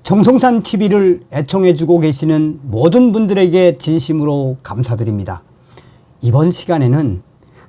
정성산 TV를 애청해주고 계시는 모든 분들에게 진심으로 감사드립니다. 이번 시간에는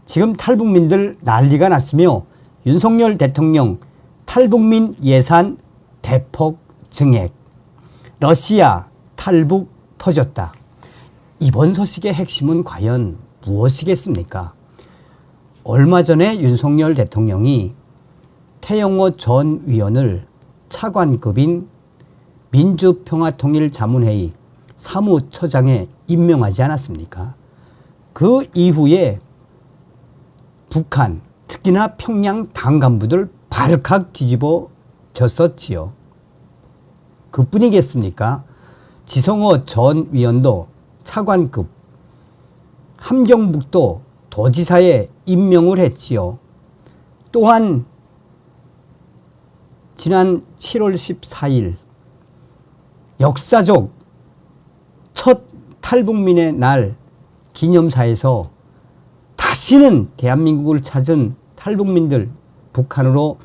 지금 탈북민들 난리가 났으며 윤석열 대통령 탈북민 예산 대폭 증액, 러시아 탈북 터졌다. 이번 소식의 핵심은 과연 무엇이겠습니까? 얼마 전에 윤석열 대통령이 태영호 전 위원을 차관급인 민주평화통일자문회의 사무처장에 임명하지 않았습니까? 그 이후에 북한, 특히나 평양 당 간부들 발칵 뒤집어 졌었지요. 그뿐이겠습니까? 지성호 전 위원도 차관급, 함경북도 도지사에 임명을 했지요. 또한 지난 7월 14일 역사적 첫 탈북민의 날 기념사에서 다시는 대한민국을 찾은 탈북민들 북한으로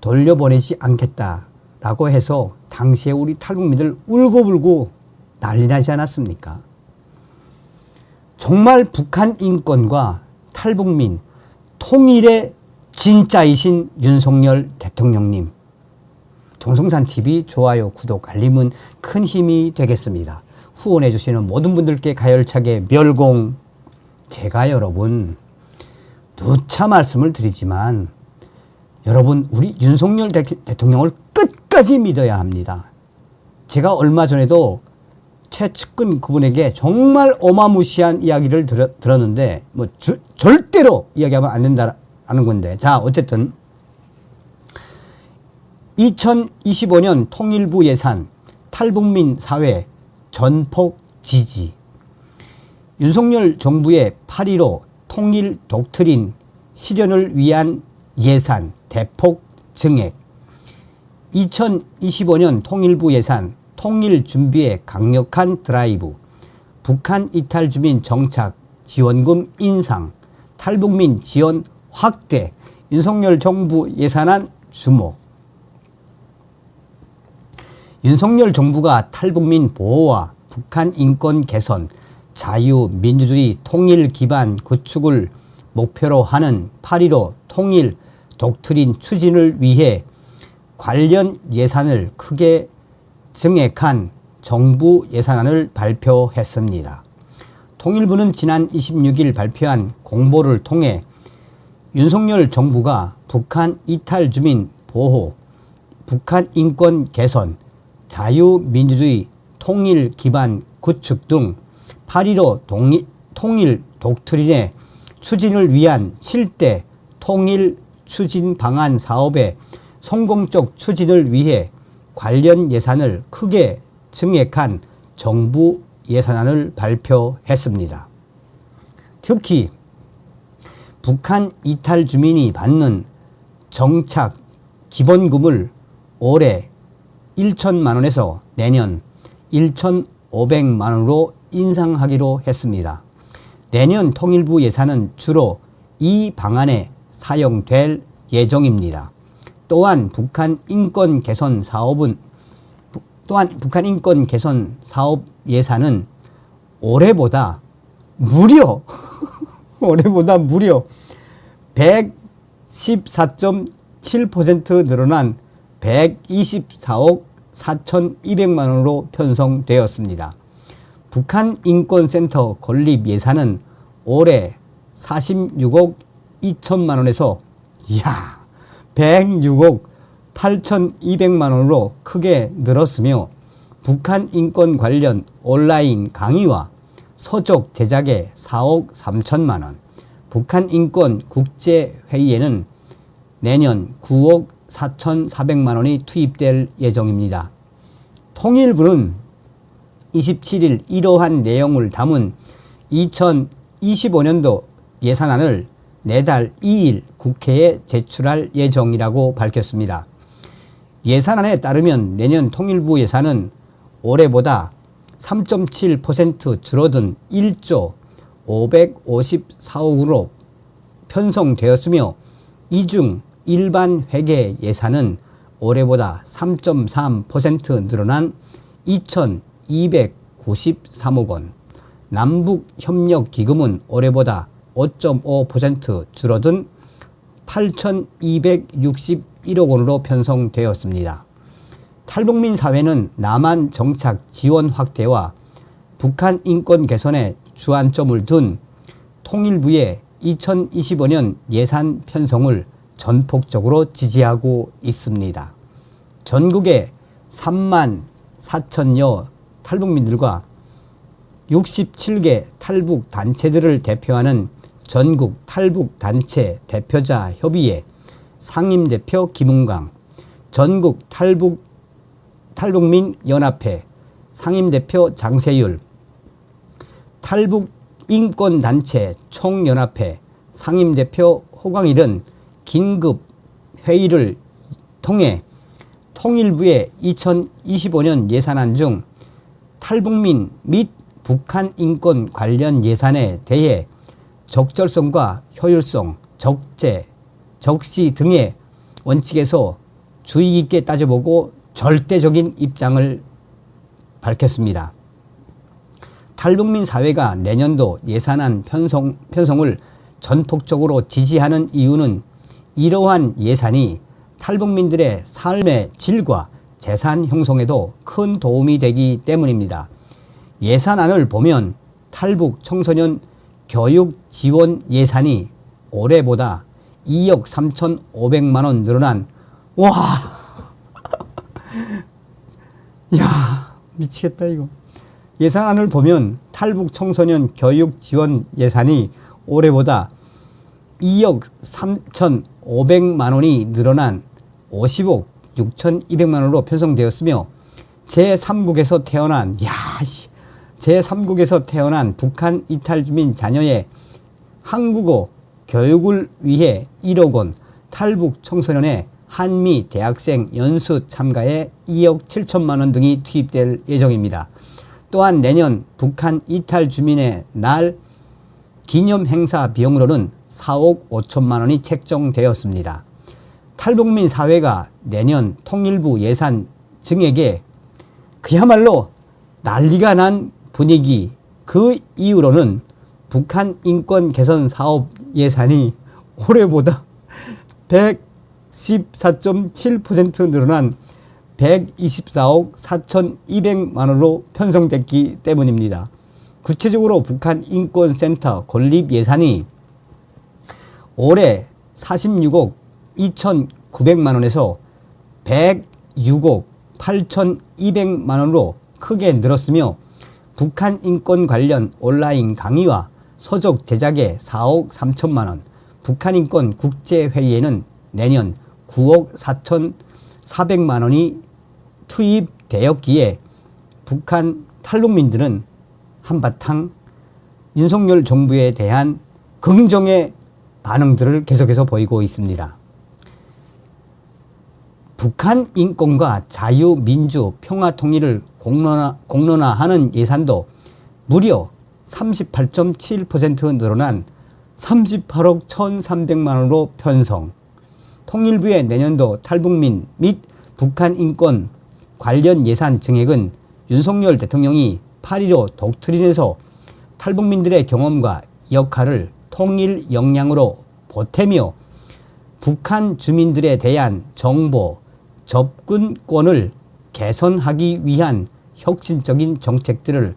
돌려보내지 않겠다라고 해서 당시에 우리 탈북민들 울고불고 난리 나지 않았습니까? 정말 북한 인권과 탈북민 통일의 진짜이신 윤석열 대통령님, 정성산TV 좋아요, 구독, 알림은 큰 힘이 되겠습니다. 후원해 주시는 모든 분들께 가열차게 멸공. 제가 여러분 누차 말씀을 드리지만 여러분 우리 윤석열 대통령을 끝까지 믿어야 합니다. 제가 얼마 전에도 최측근 그분에게 정말 어마무시한 이야기를 들었는데 뭐 절대로 이야기하면 안 된다는 건데, 자 어쨌든 2025년 통일부 예산 탈북민 사회 전폭 지지, 윤석열 정부의 8.15 통일 독트린 실현을 위한 예산 대폭 증액, 2025년 통일부 예산 통일 준비의 강력한 드라이브, 북한 이탈 주민 정착 지원금 인상, 탈북민 지원 확대, 윤석열 정부 예산안 주목. 윤석열 정부가 탈북민 보호와 북한 인권 개선, 자유민주주의 통일 기반 구축을 목표로 하는 8.15 통일 독트린 추진을 위해 관련 예산을 크게 증액한 정부 예산안을 발표했습니다. 통일부는 지난 26일 발표한 공보를 통해 윤석열 정부가 북한 이탈 주민 보호, 북한 인권 개선, 자유민주주의 통일 기반 구축 등 8.15 통일 독트린의 추진을 위한 실대 통일 추진 방안 사업의 성공적 추진을 위해 관련 예산을 크게 증액한 정부 예산안을 발표했습니다. 특히 북한 이탈 주민이 받는 정착 기본금을 올해 1천만 원에서 내년 1,500만 원으로 인상하기로 했습니다. 내년 통일부 예산은 주로 이 방안에 사용될 예정입니다. 또한 북한 인권 개선 사업 예산은 올해보다 무려 114.7% 늘어난 124억 4,200만 원으로 편성되었습니다. 북한 인권센터 건립 예산은 올해 46억 2천만 원에서 106억 8,200만 원으로 크게 늘었으며, 북한 인권 관련 온라인 강의와 서적 제작에 4억 3천만 원, 북한 인권 국제회의에는 내년 9억 4,400만 원이 투입될 예정입니다. 통일부는 27일 이러한 내용을 담은 2025년도 예산안을 내달 2일 국회에 제출할 예정이라고 밝혔습니다. 예산안에 따르면 내년 통일부 예산은 올해보다 3.7% 줄어든 1조 554억으로 편성되었으며, 이 중 일반 회계 예산은 올해보다 3.3% 늘어난 2,293억 원, 남북협력기금은 올해보다 5.5% 줄어든 8,261억 원으로 편성되었습니다. 탈북민 사회는 남한 정착 지원 확대와 북한 인권 개선에 주안점을 둔 통일부의 2025년 예산 편성을 전폭적으로 지지하고 있습니다. 전국의 3만 4천여 탈북민들과 67개 탈북 단체들을 대표하는 전국 탈북 단체 대표자 협의회 상임대표 김은광, 전국 탈북민 연합회 상임대표 장세율, 탈북 인권단체 총연합회 상임대표 호광일은 긴급 회의를 통해 통일부의 2025년 예산안 중 탈북민 및 북한 인권 관련 예산에 대해 적절성과 효율성, 적재, 적시 등의 원칙에서 주의 깊게 따져보고 절대적인 입장을 밝혔습니다. 탈북민 사회가 내년도 예산안 편성을 전폭적으로 지지하는 이유는 이러한 예산이 탈북민들의 삶의 질과 재산 형성에도 큰 도움이 되기 때문입니다. 예산안을 보면 탈북 청소년 교육 지원 예산이 올해보다 2억 3,500만 원 늘어난, 와, 야, 미치겠다 이거. 예산안을 보면 탈북 청소년 교육 지원 예산이 올해보다 2억 3,500만 원이 늘어난 50억 6,200만 원으로 편성되었으며 제3국에서 태어난 북한 이탈 주민 자녀의 한국어 교육을 위해 1억 원, 탈북 청소년의 한미 대학생 연수 참가에 2억 7천만 원 등이 투입될 예정입니다. 또한 내년 북한 이탈 주민의 날 기념 행사 비용으로는 4억 5천만 원이 책정되었습니다. 탈북민 사회가 내년 통일부 예산 증액에 그야말로 난리가 난 분위기, 그 이유로는 북한 인권 개선 사업 예산이 올해보다 114.7% 늘어난 124억 4,200만 원으로 편성됐기 때문입니다. 구체적으로 북한 인권센터 건립 예산이 올해 46억 2,900만 원에서 106억 8,200만 원으로 크게 늘었으며 북한 인권 관련 온라인 강의와 서적 제작에 4억 3천만 원, 북한 인권 국제회의에는 내년 9억 4,400만 원이 투입되었기에 북한 탈북민들은 한바탕 윤석열 정부에 대한 긍정의 반응들을 계속해서 보이고 있습니다. 북한 인권과 자유, 민주, 평화, 통일을 공론화하는 예산도 무려 38.7% 늘어난 38억 1,300만 원으로 편성. 통일부의 내년도 탈북민 및 북한 인권 관련 예산 증액은 윤석열 대통령이 8.15 독트린에서 탈북민들의 경험과 역할을 통일 역량으로 보태며 북한 주민들에 대한 정보, 접근권을 개선하기 위한 혁신적인 정책들을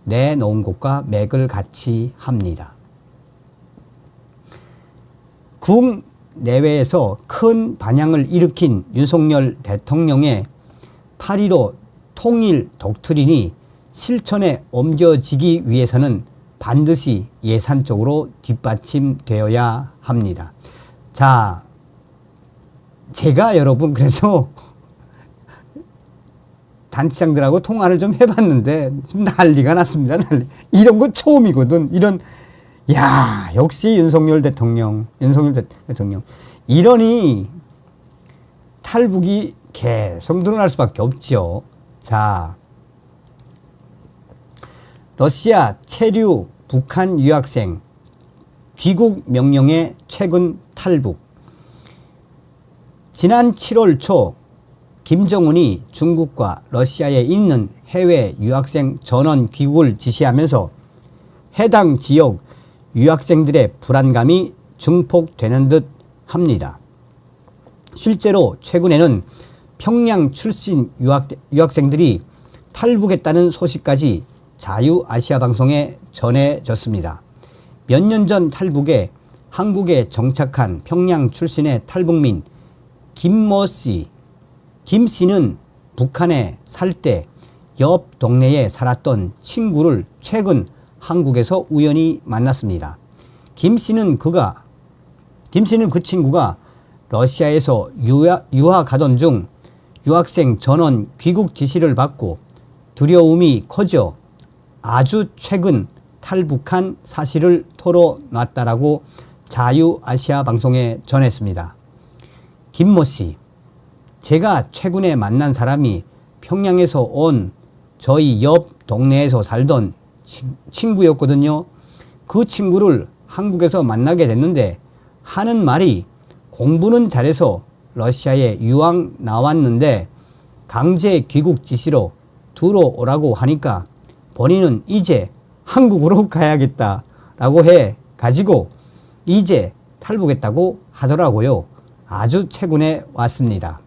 내놓은 것과 맥을 같이 합니다. 국내외에서 큰 반향을 일으킨 윤석열 대통령의 8.15 통일 독트린이 실천에 옮겨지기 위해서는 반드시 예산적으로 뒷받침되어야 합니다. 자, 제가 여러분 그래서 단체장들하고 통화를 좀 해봤는데 지금 난리가 났습니다. 난리. 이런 거 처음이거든. 야, 역시 윤석열 대통령. 이러니 탈북이 계속 늘어날 수밖에 없죠. 자, 러시아 체류 북한 유학생 귀국 명령에 최근 탈북. 지난 7월 초 김정은이 중국과 러시아에 있는 해외 유학생 전원 귀국을 지시하면서 해당 지역 유학생들의 불안감이 증폭되는 듯 합니다. 실제로 최근에는 평양 출신 유학생들이 탈북했다는 소식까지 자유아시아방송에 전해졌습니다. 몇 년 전 탈북에 한국에 정착한 평양 출신의 탈북민 김모 씨. 김 씨는 북한에 살 때 옆 동네에 살았던 친구를 최근 한국에서 우연히 만났습니다. 김 씨는 그 친구가 러시아에서 유학하던 중 유학생 전원 귀국 지시를 받고 두려움이 커져 아주 최근 탈북한 사실을 털어놨다라고 자유아시아 방송에 전했습니다. 김모 씨, 제가 최근에 만난 사람이 평양에서 온 저희 옆 동네에서 살던 친구였거든요. 그 친구를 한국에서 만나게 됐는데 하는 말이 공부는 잘해서 러시아에 유학 나왔는데 강제 귀국 지시로 들어오라고 하니까 본인은 이제 한국으로 가야겠다라고 해 가지고 이제 탈북했다고 하더라고요. 아주 최근에 왔습니다.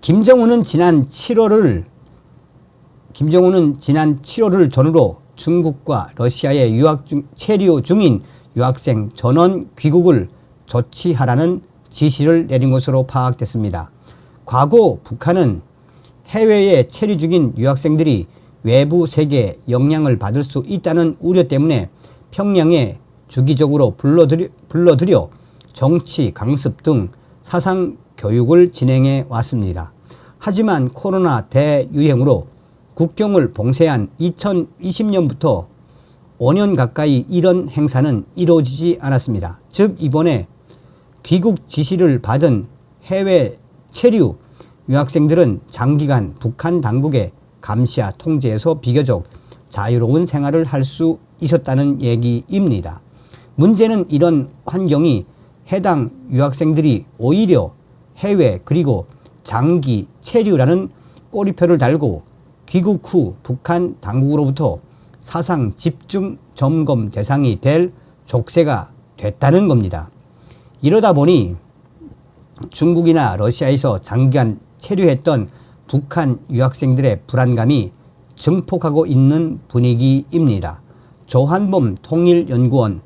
김정은은 지난 7월을 전후로 중국과 러시아에 체류 중인 유학생 전원 귀국을 조치하라는 지시를 내린 것으로 파악됐습니다. 과거 북한은 해외에 체류 중인 유학생들이 외부 세계에 영향을 받을 수 있다는 우려 때문에 평양에 주기적으로 불러들여 정치 강습 등 사상 교육을 진행해 왔습니다. 하지만 코로나 대유행으로 국경을 봉쇄한 2020년부터 5년 가까이 이런 행사는 이루어지지 않았습니다. 즉 이번에 귀국 지시를 받은 해외 체류 유학생들은 장기간 북한 당국의 감시와 통제에서 비교적 자유로운 생활을 할 수 있었다는 얘기입니다. 문제는 이런 환경이 해당 유학생들이 오히려 해외 그리고 장기 체류라는 꼬리표를 달고 귀국 후 북한 당국으로부터 사상 집중 점검 대상이 될 족쇄가 됐다는 겁니다. 이러다 보니 중국이나 러시아에서 장기간 체류했던 북한 유학생들의 불안감이 증폭하고 있는 분위기입니다. 조한범 통일연구원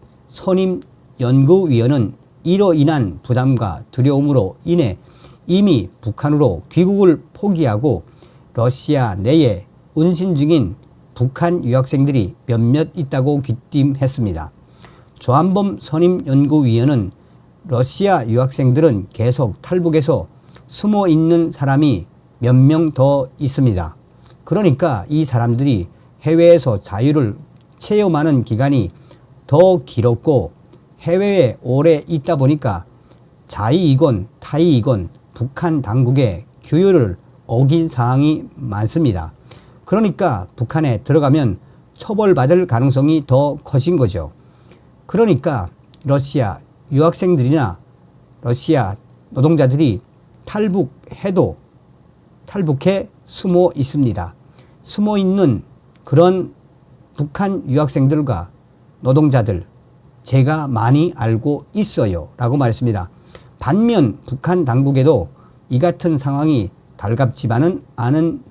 선임연구위원은 이로 인한 부담과 두려움으로 인해 이미 북한으로 귀국을 포기하고 러시아 내에 운신 중인 북한 유학생들이 몇몇 있다고 귀띔했습니다. 조한범 선임연구위원은 러시아 유학생들은 계속 탈북해서 숨어 있는 사람이 몇 명 더 있습니다. 그러니까 이 사람들이 해외에서 자유를 체험하는 기간이 더 길었고 해외에 오래 있다 보니까 자의이건 타의이건 북한 당국의 규율을 어긴 사항이 많습니다. 그러니까 북한에 들어가면 처벌받을 가능성이 더 커진 거죠. 그러니까 러시아 유학생들이나 러시아 노동자들이 탈북해 숨어 있습니다. 숨어 있는 그런 북한 유학생들과 노동자들 제가 많이 알고 있어요 라고 말했습니다. 반면 북한 당국에도 이 같은 상황이 달갑지만은 않은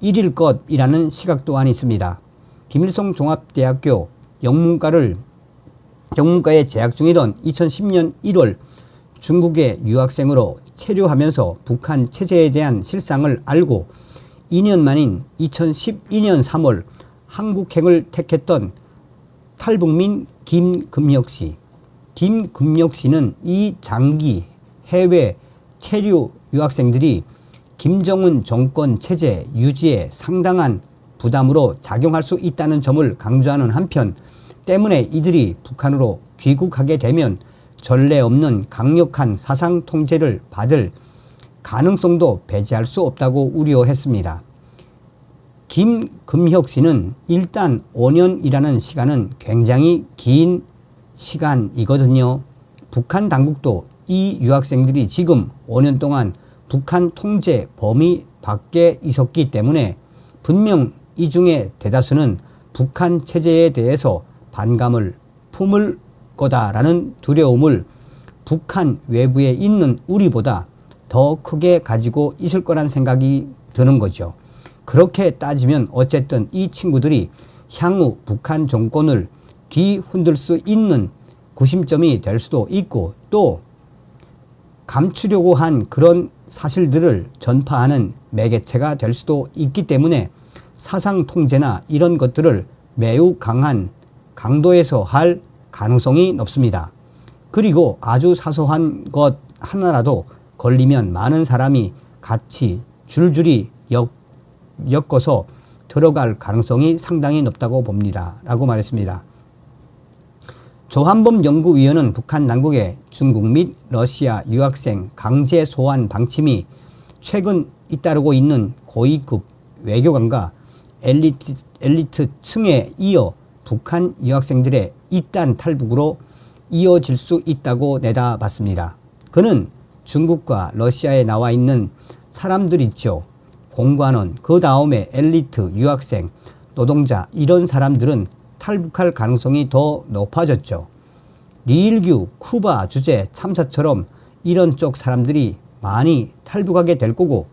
일일 것이라는 시각 또한 있습니다. 김일성 종합대학교 영문과에 재학 중이던 2010년 1월 중국에 유학생으로 체류하면서 북한 체제에 대한 실상을 알고 2년 만인 2012년 3월 한국행을 택했던 탈북민 김금혁 씨. 김금혁 씨는 이 장기 해외 체류 유학생들이 김정은 정권 체제 유지에 상당한 부담으로 작용할 수 있다는 점을 강조하는 한편 때문에 이들이 북한으로 귀국하게 되면 전례 없는 강력한 사상 통제를 받을 가능성도 배제할 수 없다고 우려했습니다. 김금혁 씨는 일단 5년이라는 시간은 굉장히 긴 시간이거든요. 북한 당국도 이 유학생들이 지금 5년 동안 북한 통제 범위 밖에 있었기 때문에 분명 이 중에 대다수는 북한 체제에 대해서 반감을 품을 거다라는 두려움을 북한 외부에 있는 우리보다 더 크게 가지고 있을 거란 생각이 드는 거죠. 그렇게 따지면 어쨌든 이 친구들이 향후 북한 정권을 뒤흔들 수 있는 구심점이 될 수도 있고, 또 감추려고 한 그런 사실들을 전파하는 매개체가 될 수도 있기 때문에 사상 통제나 이런 것들을 매우 강한 강도에서 할 가능성이 높습니다. 그리고 아주 사소한 것 하나라도 걸리면 많은 사람이 같이 줄줄이 엮어서 들어갈 가능성이 상당히 높다고 봅니다. 라고 말했습니다. 조한범 연구위원은 북한 당국의 중국 및 러시아 유학생 강제 소환 방침이 최근 잇따르고 있는 고위급 외교관과 엘리트 층에 이어 북한 유학생들의 이단 탈북으로 이어질 수 있다고 내다봤습니다. 그는 중국과 러시아에 나와 있는 사람들 있죠. 공관원, 그 다음에 엘리트, 유학생, 노동자, 이런 사람들은 탈북할 가능성이 더 높아졌죠. 리일규, 쿠바 주재 참사처럼 이런 쪽 사람들이 많이 탈북하게 될 거고,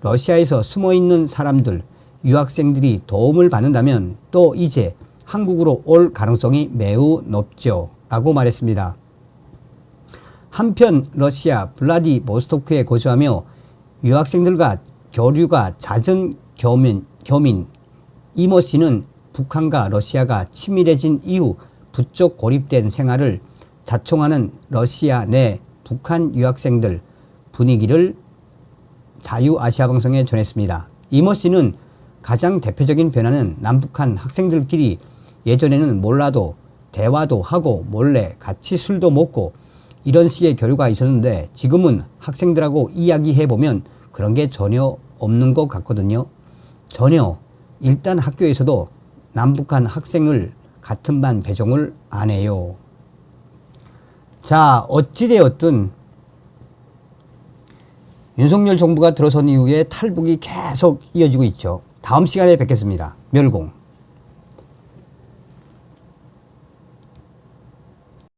러시아에서 숨어있는 사람들, 유학생들이 도움을 받는다면 또 이제 한국으로 올 가능성이 매우 높죠. 라고 말했습니다. 한편 러시아 블라디보스토크에 거주하며 유학생들과 교류가 잦은 교민 이모 씨는 북한과 러시아가 친밀해진 이후 부쩍 고립된 생활을 자청하는 러시아 내 북한 유학생들 분위기를 자유아시아방송에 전했습니다. 이모 씨는 가장 대표적인 변화는 남북한 학생들끼리 예전에는 몰라도 대화도 하고 몰래 같이 술도 먹고 이런 식의 교류가 있었는데, 지금은 학생들하고 이야기해보면 그런 게 전혀 없는 것 같거든요. 전혀. 일단 학교에서도 남북한 학생을 같은 반 배정을 안 해요. 자, 어찌되었든 윤석열 정부가 들어선 이후에 탈북이 계속 이어지고 있죠. 다음 시간에 뵙겠습니다. 멸공.